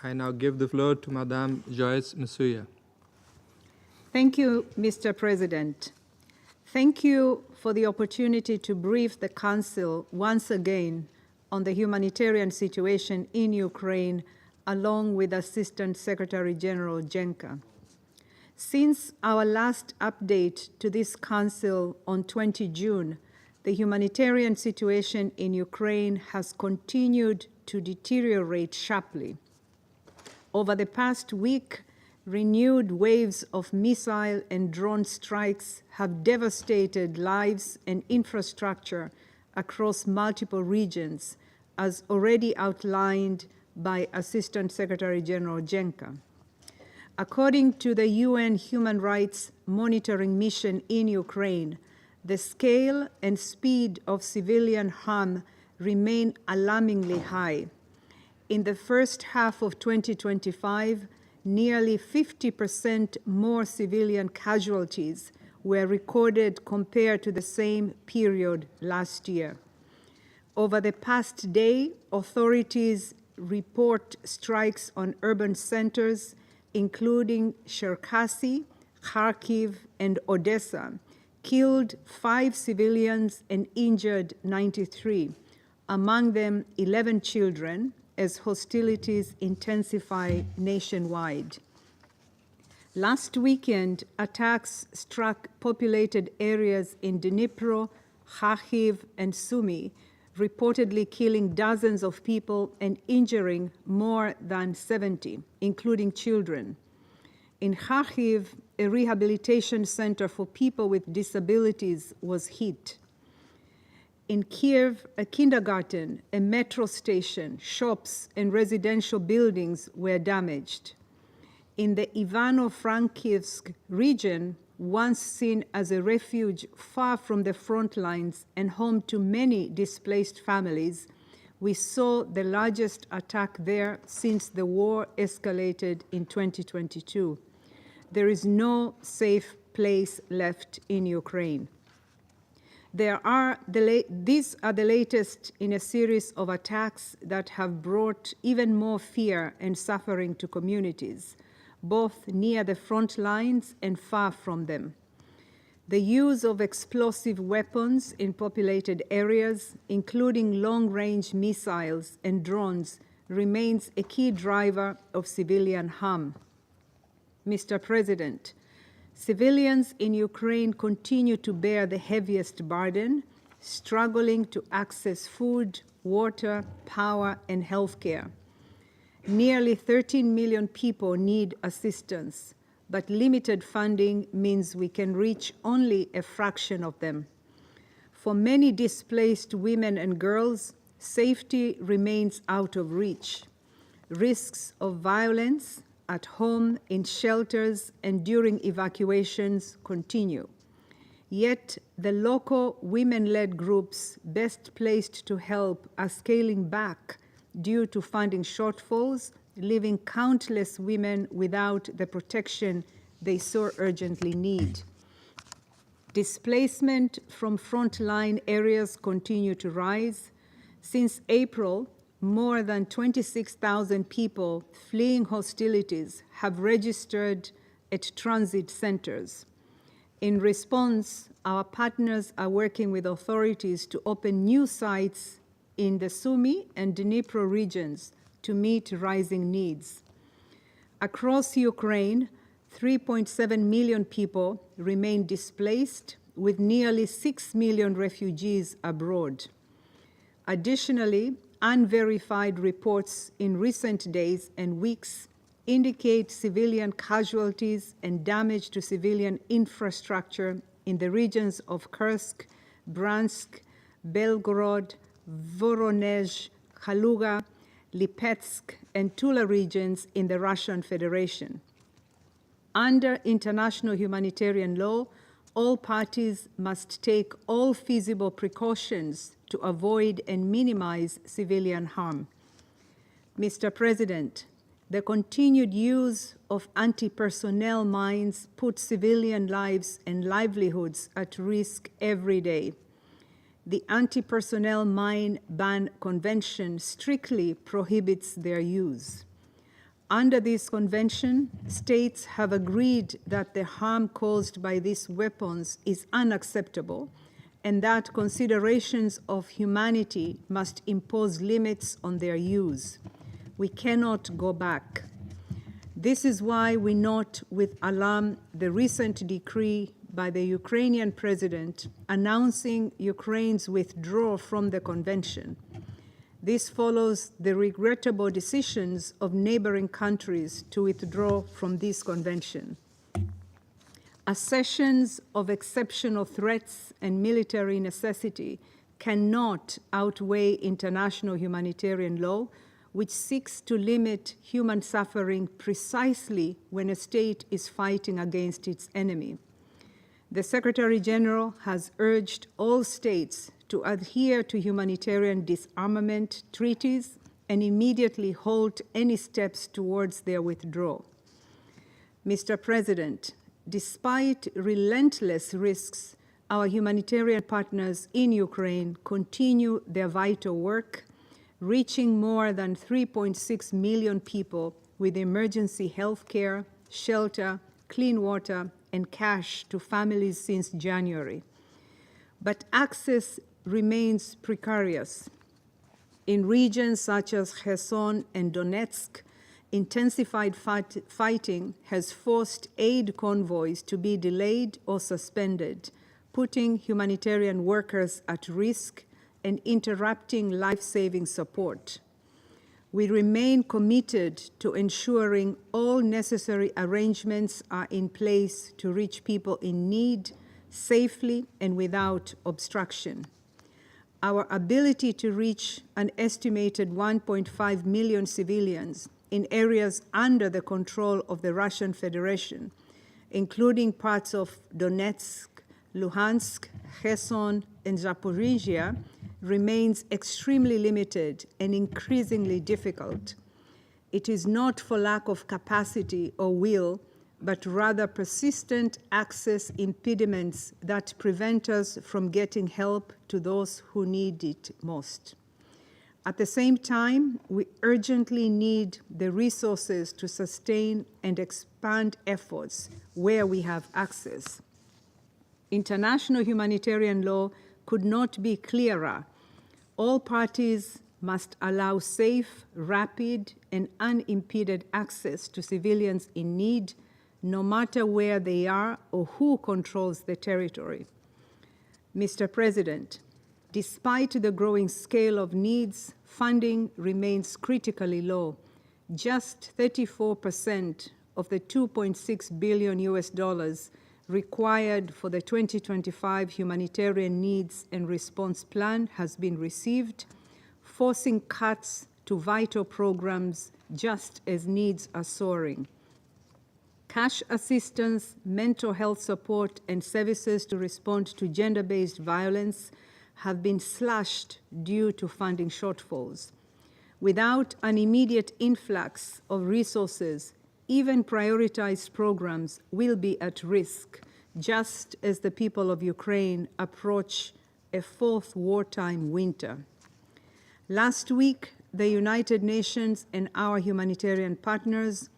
I now give the floor to Madame Joyce Msuya. Thank you, Mr. President. Thank you for the opportunity to brief the Council once again on the humanitarian situation in Ukraine, along with Assistant Secretary General Jenka. Since our last update to this Council on 20 June, the humanitarian situation in Ukraine has continued to deteriorate sharply. Over the past week, renewed waves of missile and drone strikes have devastated lives and infrastructure across multiple regions, as already outlined by Assistant Secretary General Jenka. According to the UN Human Rights Monitoring Mission in Ukraine, the scale and speed of civilian harm remain alarmingly high. In the first half of 2025, nearly 50% more civilian casualties were recorded compared to the same period last year. Over the past day, authorities report strikes on urban centers, including Cherkasy, Kharkiv, and Odessa, killed 5 civilians and injured 93, among them 11 children, as hostilities intensify nationwide. Last weekend, attacks struck populated areas in Dnipro, Kharkiv, and Sumy, reportedly killing dozens of people and injuring more than 70, including children. In Kharkiv, a rehabilitation center for people with disabilities was hit. In Kiev, a kindergarten, a metro station, shops, and residential buildings were damaged. In the Ivano-Frankivsk region, once seen as a refuge far from the front lines and home to many displaced families, we saw the largest attack there since the war escalated in 2022. There is no safe place left in Ukraine. These are the latest in a series of attacks that have brought even more fear and suffering to communities, both near the front lines and far from them. The use of explosive weapons in populated areas, including long-range missiles and drones, remains a key driver of civilian harm. Mr. President, civilians in Ukraine continue to bear the heaviest burden, struggling to access food, water, power, and healthcare. Nearly 13 million people need assistance, but limited funding means we can reach only a fraction of them. For many displaced women and girls, safety remains out of reach. Risks of violence at home, in shelters, and during evacuations continue. Yet, the local women-led groups best placed to help are scaling back due to funding shortfalls, leaving countless women without the protection they so urgently need. Displacement from frontline areas continue to rise. Since April, more than 26,000 people fleeing hostilities have registered at transit centers. In response, our partners are working with authorities to open new sites in the Sumy and Dnipro regions to meet rising needs. Across Ukraine, 3.7 million people remain displaced, with nearly 6 million refugees abroad. Additionally, unverified reports in recent days and weeks indicate civilian casualties and damage to civilian infrastructure in the regions of Kursk, Bryansk, Belgorod, Voronezh, Kaluga, Lipetsk, and Tula regions in the Russian Federation. Under international humanitarian law, all parties must take all feasible precautions to avoid and minimize civilian harm. Mr. President, the continued use of anti-personnel mines puts civilian lives and livelihoods at risk every day. The Anti-Personnel Mine Ban Convention strictly prohibits their use. Under this convention, states have agreed that the harm caused by these weapons is unacceptable and that considerations of humanity must impose limits on their use. We cannot go back. This is why we note with alarm the recent decree by the Ukrainian president announcing Ukraine's withdrawal from the convention. This follows the regrettable decisions of neighboring countries to withdraw from this convention. Assertions of exceptional threats and military necessity cannot outweigh international humanitarian law, which seeks to limit human suffering precisely when a state is fighting against its enemy. The Secretary General has urged all states to adhere to humanitarian disarmament treaties and immediately halt any steps towards their withdrawal. Mr. President, despite relentless risks, our humanitarian partners in Ukraine continue their vital work, reaching more than 3.6 million people with emergency health care, shelter, clean water, and cash to families since January. But access remains precarious. In regions such as Kherson and Donetsk, intensified fighting has forced aid convoys to be delayed or suspended, putting humanitarian workers at risk and interrupting life-saving support. We remain committed to ensuring all necessary arrangements are in place to reach people in need safely and without obstruction. Our ability to reach an estimated 1.5 million civilians in areas under the control of the Russian Federation, including parts of Donetsk, Luhansk, Kherson, and Zaporizhia, remains extremely limited and increasingly difficult. It is not for lack of capacity or will, but rather persistent access impediments that prevent us from getting help to those who need it most. At the same time, we urgently need the resources to sustain and expand efforts where we have access. International humanitarian law could not be clearer. All parties must allow safe, rapid, and unimpeded access to civilians in need, no matter where they are or who controls the territory. Mr. President, despite the growing scale of needs, funding remains critically low. Just 34% of the $2.6 billion required for the 2025 Humanitarian Needs and Response Plan has been received, forcing cuts to vital programs just as needs are soaring. Cash assistance, mental health support, and services to respond to gender-based violence have been slashed due to funding shortfalls. Without an immediate influx of resources, even prioritized programs will be at risk, just as the people of Ukraine approach a fourth wartime winter. Last week, the United Nations and our humanitarian partners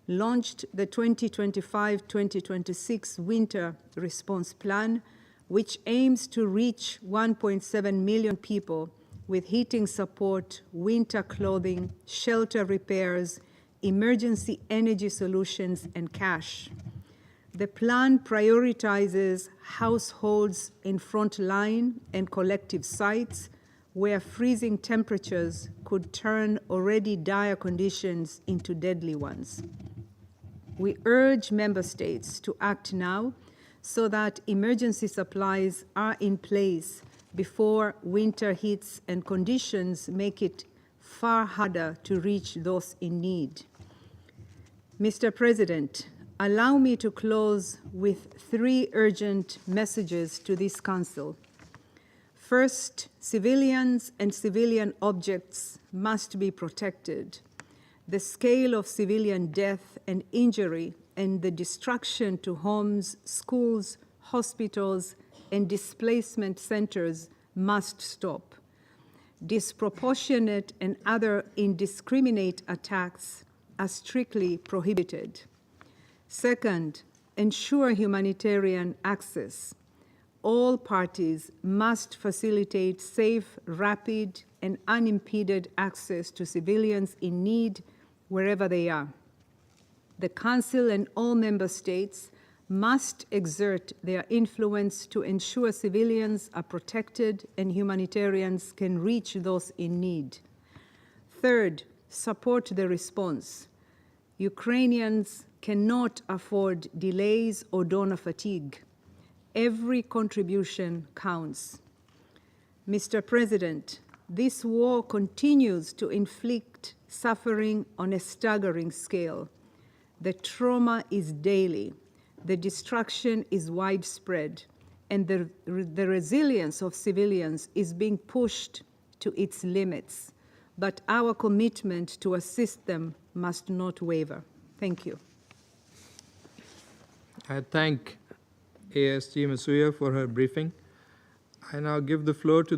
launched the 2025-2026 Winter Response Plan, which aims to reach 1.7 million people with heating support, winter clothing, shelter repairs, emergency energy solutions, and cash. The plan prioritizes households in frontline and collective sites where freezing temperatures could turn already dire conditions into deadly ones. We urge member states to act now so that emergency supplies are in place before winter hits and conditions make it far harder to reach those in need. Mr. President, allow me to close with 3 urgent messages to this Council. First, civilians and civilian objects must be protected. The scale of civilian death and injury and the destruction to homes, schools, hospitals, and displacement centers must stop. Disproportionate and other indiscriminate attacks are strictly prohibited. Second, ensure humanitarian access. All parties must facilitate safe, rapid, and unimpeded access to civilians in need wherever they are. The Council and all member states must exert their influence to ensure civilians are protected and humanitarians can reach those in need. Third, support the response. Ukrainians cannot afford delays or donor fatigue. Every contribution counts. Mr. President, this war continues to inflict suffering on a staggering scale. The trauma is daily, the destruction is widespread, and the resilience of civilians is being pushed to its limits. But our commitment to assist them must not waver. Thank you. I thank ASG Msuya for her briefing. I now give the floor to the